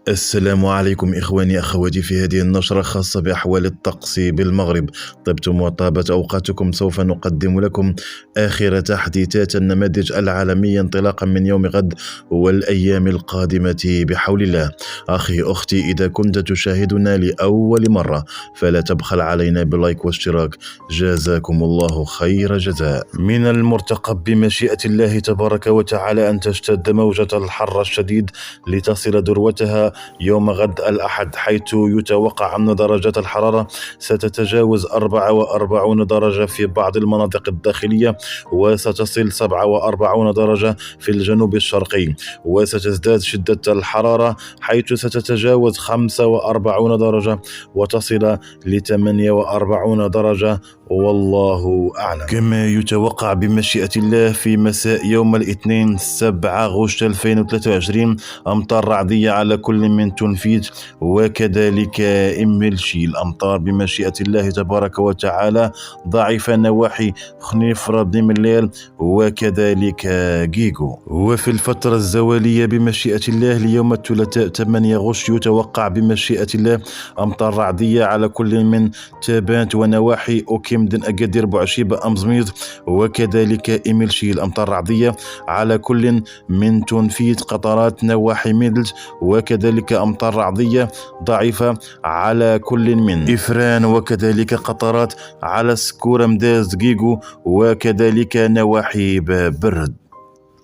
السلام عليكم إخواني أخواتي في هذه النشرة خاصة بأحوال الطقس بالمغرب. طبتم وطابت أوقاتكم. سوف نقدم لكم آخر تحديثات النماذج العالمية انطلاقا من يوم غد والأيام القادمة بحول الله. أخي أختي، إذا كنت تشاهدنا لأول مرة فلا تبخل علينا باللايك واشتراك، جزاكم الله خير جزاء. من المرتقب بمشيئة الله تبارك وتعالى أن تشتد موجة الحر الشديد لتصل ذروتها يوم غد الأحد، حيث يتوقع أن درجات الحرارة ستتجاوز 44 درجة في بعض المناطق الداخلية، وستصل 47 درجة في الجنوب الشرقي، وستزداد شدة الحرارة حيث ستتجاوز 45 درجة وتصل ل 48 درجة، والله أعلم. كما يتوقع بمشيئة الله في مساء يوم الاثنين 7 غشت 2023 أمطار رعدية على كل من تنفيذ وكذلك إملشي. الأمطار بمشيئة الله تبارك وتعالى ضعيفة نواحي خنيفرة بن مليل وكذلك جيجو. وفي الفترة الزوالية بمشيئة الله ليوم الثلاثاء 8 غشت يتوقع بمشيئة الله أمطار رعدية على كل من تابانت ونواحي أوكيمدن أكادير بوعشيبة أمزميض وكذلك إملشي. الأمطار الرعدية على كل من تنفيذ قطرات نواحي ميدلز وكذلك أمطار رعدية ضعيفة على كل من إفران وكذلك قطرات على سكورة مداز جيجو وكذلك نواحي برد.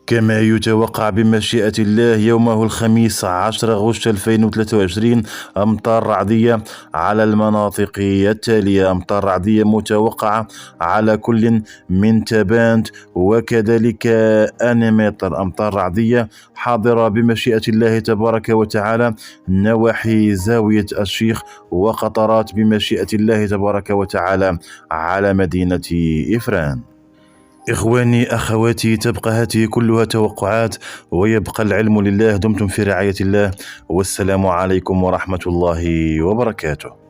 كما يتوقع بمشيئة الله يومه الخميس 10 غشت 2023 أمطار رعدية على المناطق التالية. أمطار رعدية متوقعة على كل من تابانت وكذلك أنيمتر. أمطار رعدية حاضرة بمشيئة الله تبارك وتعالى نواحي زاوية الشيخ، وقطرات بمشيئة الله تبارك وتعالى على مدينة إفران. إخواني أخواتي، تبقى هذه كلها توقعات ويبقى العلم لله. دمتم في رعاية الله، والسلام عليكم ورحمة الله وبركاته.